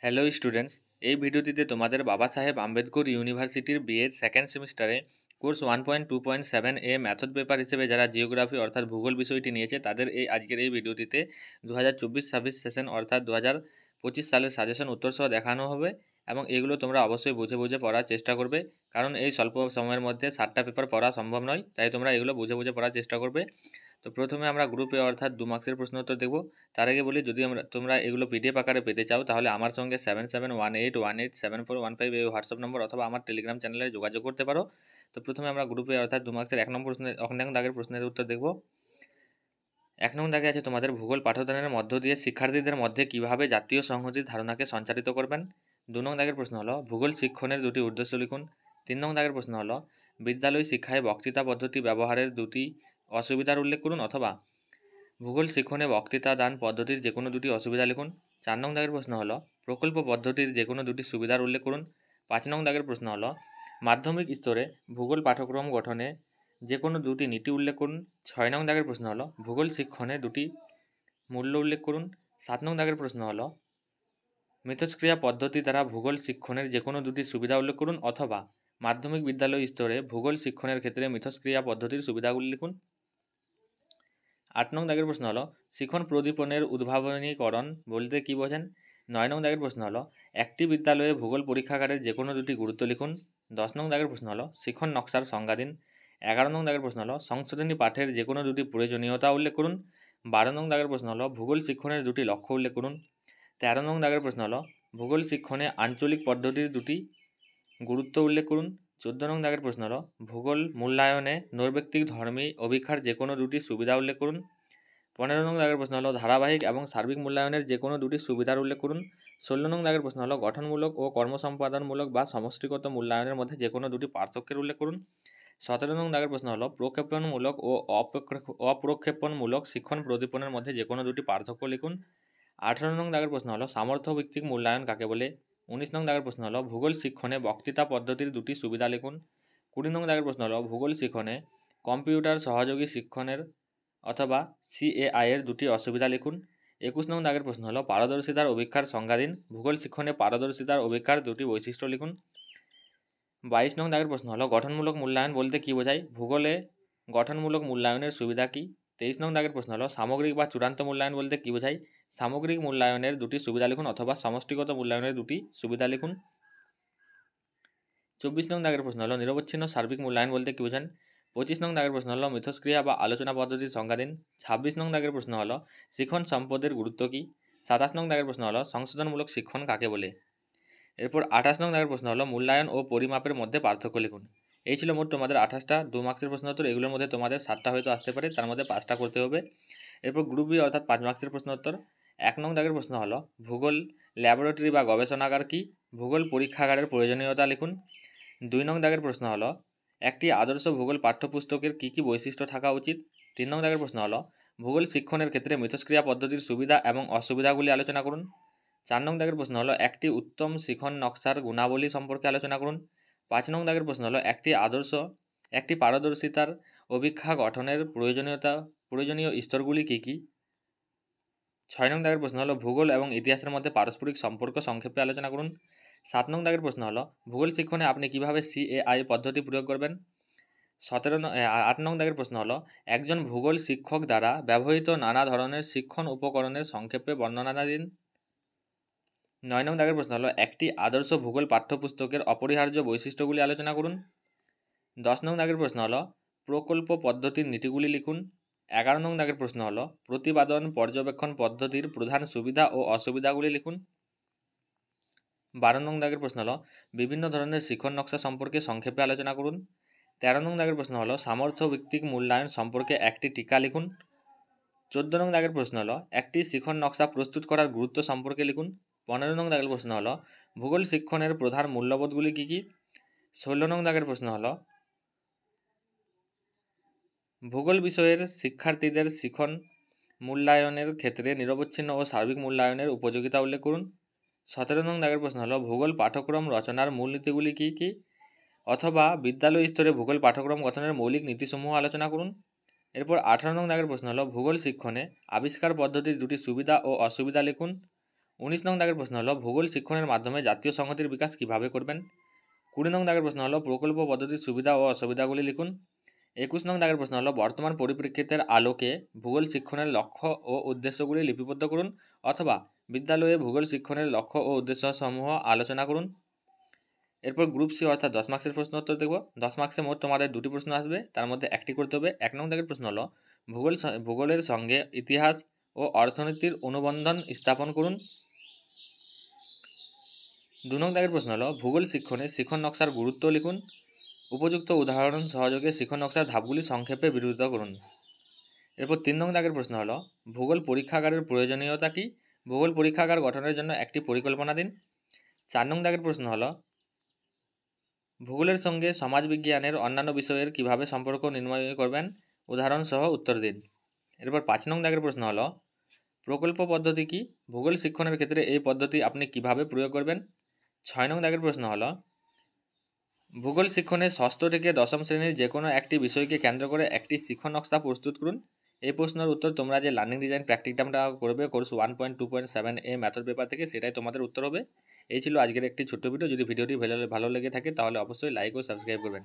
Hello students, এই ভিডিওটিতে তোমাদের বাবা সাহেব আম্বেদকর ইউনিভার্সিটির বিএড সেকেন্ড সেমিস্টারে কোর্স 1.2.7 এ মেথড পেপার হিসেবে যারা জিওগ্রাফি অর্থাৎ ভূগোল বিষয়টি নিয়েছে তাদের আজকের এই ভিডিওটিতে 2024-26 সেশন অর্থাৎ 2025 সালের সাজেশন উত্তর সহ দেখানো হবে এবং এগুলো তোমরা অবশ্যই বুঝে বুঝে পড়ার চেষ্টা করবে, কারণ এই স্বল্প সময়ের মধ্যে 7টা পেপার পড়া সম্ভব নয়, তাই তোমরা এগুলো বুঝে বুঝে পড়ার চেষ্টা করবে। তো প্রথমে আমরা গ্রুপে অর্থাৎ 2 মার্কসের প্রশ্ন উত্তর দেখব। তার আগে বলি, যদি তোমরা এগুলো পিডিএফ আকারে পেতে চাও তাহলে আমার সঙ্গে 7718187415 এই হোয়াটসঅ্যাপ নম্বর অথবা আমার টেলিগ্রাম চ্যানেলে যোগাযোগ করতে পারো। তো প্রথমে আমরা গ্রুপে অর্থাৎ 2 মার্কসের 1 নং দাগের প্রশ্নের উত্তর দেখব। 1 নং দাগে আছে তোমাদের ভূগোল পাঠদানের মধ্য দিয়ে শিক্ষার্থীদের মধ্যে কিভাবে জাতীয় সংহতির ধারণাকে সঞ্চারিত করবেন। 2 নং দাগের প্রশ্ন হলো ভূগোল শিক্ষণের দুটি উদ্দেশ্য লিখুন। 3 নং দাগের প্রশ্ন হলো বিদ্যালয় শিক্ষায় বক্তৃতা পদ্ধতি ব্যবহারের দুটি অসুবিধার উল্লেখ করুন, অথবা ভূগোল শিক্ষণে বক্তৃতা দান পদ্ধতির যে কোনো দুটি অসুবিধা লিখুন। 4 নং দাগের প্রশ্ন হলো প্রকল্প পদ্ধতির যে কোনো দুটি সুবিধার উল্লেখ করুন। 5 নং দাগের প্রশ্ন হলো মাধ্যমিক স্তরে ভূগোল পাঠ্যক্রম গঠনে যে কোনো দুটি নীতি উল্লেখ করুন। 6 নং দাগের প্রশ্ন হলো ভূগোল শিক্ষণে দুটি মূল্য উল্লেখ করুন। 7 নং দাগের প্রশ্ন হলো মিথস্ক্রিয়া পদ্ধতি দ্বারা ভূগোল শিক্ষণের যে কোনো দুটি সুবিধা উল্লেখ করুন, অথবা মাধ্যমিক বিদ্যালয় স্তরে ভূগোল শিক্ষণের ক্ষেত্রে মিথস্ক্রিয়া পদ্ধতির সুবিধাগুলি লিখুন। 8 নং দাগের প্রশ্ন হলো শিখন প্রদীপনের উদ্ভাবনীকরণ বলতে কী বোঝেন। 9 নং দাগের প্রশ্ন হলো একটি বিদ্যালয়ে ভূগোল পরীক্ষাগারের যে কোনো দুটি গুরুত্ব লিখুন। 10 নং দাগের প্রশ্ন হলো শিখন নকশার সংজ্ঞা দিন। 11 নং দাগের প্রশ্ন হলো সংশোধনী পাঠের যে কোনো দুটি প্রয়োজনীয়তা উল্লেখ করুন। 12 নং দাগের প্রশ্ন হলো ভূগোল শিক্ষণের দুটি লক্ষ্য উল্লেখ করুন। 13 নং দাগের প্রশ্ন হলো ভূগোল শিক্ষণে আঞ্চলিক পদ্ধতির দুটি গুরুত্ব উল্লেখ করুন। 14 নং দাগের প্রশ্ন হলো ভূগোল মূল্যায়নে নৈর্ব্যক্তিক ধর্মী অভিক্ষার যে কোনো দুটি সুবিধা উল্লেখ করুন। 15 নং দাগের প্রশ্ন হলো ধারাবাহিক এবং সার্বিক মূল্যায়নের যে কোনো দুটি সুবিধার উল্লেখ করুন। 16 নং দাগের প্রশ্ন হলো গঠনমূলক ও কর্মসম্পাদনমূলক বা সমষ্টিগত মূল্যায়নের মধ্যে যে কোনো দুটি পার্থক্যের উল্লেখ করুন। 17 নং দাগের প্রশ্ন হলো প্রক্ষেপণমূলক ও অপ্রক্ষেপণমূলক শিক্ষণ প্রদীপনের মধ্যে যে কোনো দুটি পার্থক্য লিখুন। 18 নং দাগের প্রশ্ন হলো সামর্থ্য ভিত্তিক মূল্যায়ন কাকে বলে। 19 নং দাগের প্রশ্ন হলো ভূগোল শিক্ষণে বক্তৃতা পদ্ধতির দুটি সুবিধা লিখুন। 20 নং দাগের প্রশ্ন হলো ভূগোল শিক্ষণে কম্পিউটার সহযোগী শিক্ষণের অথবা সিএআই এর দুটি অসুবিধা লিখুন। 21 নং দাগের প্রশ্ন হলো পারদর্শিতার অভিক্ষার সংজ্ঞা দিন। ভূগোল শিক্ষণে পারদর্শিতার অভিক্ষার দুটি বৈশিষ্ট্য লিখুন। 22 নং দাগের প্রশ্ন হলো গঠনমূলক মূল্যায়ন বলতে কী বোঝায়। ভূগোলে গঠনমূলক মূল্যায়নের সুবিধা কী। 23 নং দাগের প্রশ্ন হলো সামগ্রিক বা চূড়ান্ত মূল্যায়ন বলতে কী বোঝায়। সামগ্রিক মূল্যায়নের দুটি সুবিধা লিখুন অথবা সমষ্টিগত মূল্যায়নের দুটি সুবিধা লিখুন। 24 নং দাগের প্রশ্ন হলো নিরবচ্ছিন্ন সার্বিক মূল্যায়ন বলতে কী বোঝান। 25 নং দাগের প্রশ্ন হলো মিথস্ক্রিয়া বা আলোচনা পদ্ধতির সংজ্ঞা দিন। 26 নং দাগের প্রশ্ন হলো শিক্ষণ সম্পদের গুরুত্ব কী। 27 নং দাগের প্রশ্ন হলো সংশোধনমূলক শিক্ষণ কাকে বলে। এরপর 28 নং দাগের প্রশ্ন হলো মূল্যায়ন ও পরিমাপের মধ্যে পার্থক্য লিখুন। এই ছিল মোট তোমাদের 28টা 2 মার্কসের প্রশ্ন উত্তর। এগুলোর মধ্যে তোমাদের 7টা হয়তো আসতে পারে, তার মধ্যে 5টা করতে হবে। এরপর গ্রুপ বি অর্থাৎ 5 মার্কসের প্রশ্ন উত্তর। 1 নং দাগের প্রশ্ন হলো ভূগোল ল্যাবরেটরি বা গবেষণাগার কি। ভূগোল পরীক্ষাগারের প্রয়োজনীয়তা লিখুন। 2 নং দাগের প্রশ্ন হলো একটি আদর্শ ভূগোল পাঠ্যপুস্তকের কী কী বৈশিষ্ট্য থাকা উচিত। 3 নং দাগের প্রশ্ন হলো ভূগোল শিক্ষণের ক্ষেত্রে মিথস্ক্রিয়া পদ্ধতির সুবিধা এবং অসুবিধাগুলি আলোচনা করুন। 4 নং দাগের প্রশ্ন হলো একটি উত্তম শিখন নকশার গুণাবলী সম্পর্কে আলোচনা করুন। 5 নং দাগের প্রশ্ন হলো একটি পারদর্শিতার অভিক্ষা গঠনের প্রয়োজনীয় স্তরগুলি কী কী। 6 নং দাগের প্রশ্ন হলো ভূগোল এবং ইতিহাসের মধ্যে পারস্পরিক সম্পর্ক সংক্ষেপে আলোচনা করুন। 7 নং দাগের প্রশ্ন হলো ভূগোল শিক্ষণে আপনি কিভাবে সিএআই পদ্ধতি প্রয়োগ করবেন। 8 নং দাগের প্রশ্ন হলো একজন ভূগোল শিক্ষক দ্বারা ব্যবহৃত নানা ধরনের শিক্ষণ উপকরণের সংক্ষেপে বর্ণনা দিন। 9 নং দাগের প্রশ্ন হলো একটি আদর্শ ভূগোল পাঠ্যপুস্তকের অপরিহার্য বৈশিষ্ট্যগুলি আলোচনা করুন। 10 নং দাগের প্রশ্ন হলো প্রকল্প পদ্ধতির নীতিগুলি লিখুন। 11 নং দাগের প্রশ্ন হলো প্রতিপাদন পর্যবেক্ষণ পদ্ধতির প্রধান সুবিধা ও অসুবিধাগুলি লিখুন। 12 নং দাগের প্রশ্ন হলো বিভিন্ন ধরনের শিখন নকশা সম্পর্কে সংক্ষেপে আলোচনা করুন। 13 নং দাগের প্রশ্ন হলো সামর্থ্য ভিত্তিক মূল্যায়ন সম্পর্কে একটি টিকা লিখুন। 14 নং দাগের প্রশ্ন হলো একটি শিখন নকশা প্রস্তুত করার গুরুত্ব সম্পর্কে লিখুন। 15 নং দাগের প্রশ্ন হলো ভূগোল শিক্ষণের প্রধান মূল্যবোধগুলি কী কী। 16 নং দাগের প্রশ্ন হলো ভূগোল বিষয়ের শিক্ষার্থীদের শিখন মূল্যায়নের ক্ষেত্রে নিরবচ্ছিন্ন ও সার্বিক মূল্যায়নের উপযোগিতা উল্লেখ করুন। 17 নং দাগের প্রশ্ন হলো ভূগোল পাঠ্যক্রম রচনার মূলনীতিগুলি কী কী, অথবা বিদ্যালয় স্তরে ভূগোল পাঠ্যক্রম গঠনের মৌলিক নীতিসমূহ আলোচনা করুন। এরপর 18 নং দাগের প্রশ্ন হলো ভূগোল শিক্ষণে আবিষ্কার পদ্ধতির দুটি সুবিধা ও অসুবিধা লিখুন। 19 নং দাগের প্রশ্ন হলো ভূগোল শিক্ষণের মাধ্যমে জাতীয় সংহতির বিকাশ কিভাবে করবেন। 20 নং দাগের প্রশ্ন হলো প্রকল্প পদ্ধতির সুবিধা ও অসুবিধাগুলি লিখুন। 21 নং দাগের প্রশ্ন হলো বর্তমান পরিপ্রেক্ষিতের আলোকে ভূগোল শিক্ষণের লক্ষ্য ও উদ্দেশ্যগুলি লিপিবদ্ধ করুন অথবা বিদ্যালয়ে ভূগোল শিক্ষণের লক্ষ্য ও উদ্দেশ্যসমূহ আলোচনা করুন। এরপর গ্রুপ সি অর্থাৎ 10 মার্কসের প্রশ্ন উত্তর দেখব। 10 মার্কসে মোট তোমাদের 2টি প্রশ্ন আসবে, তার মধ্যে একটি করতে হবে। 1 নং দাগের প্রশ্ন হলো ভূগোলের সঙ্গে ইতিহাস ও অর্থনীতির অনুবন্ধন স্থাপন করুন। 2 নং দাগের প্রশ্ন হলো ভূগোল শিক্ষণে শিখন নকশার গুরুত্ব লিখুন। উপযুক্ত উদাহরণ সহযোগে শিখন নকশার ধাপগুলি সংক্ষেপে বিরোধিতা করুন। এরপর 3 নং দাগের প্রশ্ন হলো ভূগোল পরীক্ষাগারের প্রয়োজনীয়তা কী, ভূগোল পরীক্ষাগার গঠনের জন্য একটি পরিকল্পনা দিন। 4 নং দাগের প্রশ্ন হলো ভূগোলের সঙ্গে সমাজবিজ্ঞানের অন্যান্য বিষয়ের কিভাবে সম্পর্ক নির্ণয় করবেন, উদাহরণ সহ উত্তর দিন। এরপর 5 নং দাগের প্রশ্ন হলো প্রকল্প পদ্ধতি কী, ভূগোল শিক্ষণের ক্ষেত্রে এই পদ্ধতি আপনি কিভাবে প্রয়োগ করবেন। 6 নং দাগের প্রশ্ন হলো ভূগোল শিক্ষণে ষষ্ঠ থেকে দশম শ্রেণীর যে কোনো একটি বিষয়কে কেন্দ্র করে একটি শিখন নকশা প্রস্তুত করুন। এই প্রশ্নের উত্তর তোমরা যে লার্নিং ডিজাইন প্র্যাকটিকামটা করবে কোর্স 1.2.7 মেথড পেপার থেকে, সেটাই তোমাদের উত্তর হবে। এই ছিল আজকের একটি ছোট্ট ভিডিও। যদি ভিডিওটি ভালো লেগে থাকে তাহলে অবশ্যই লাইক ও সাবস্ক্রাইব করবেন।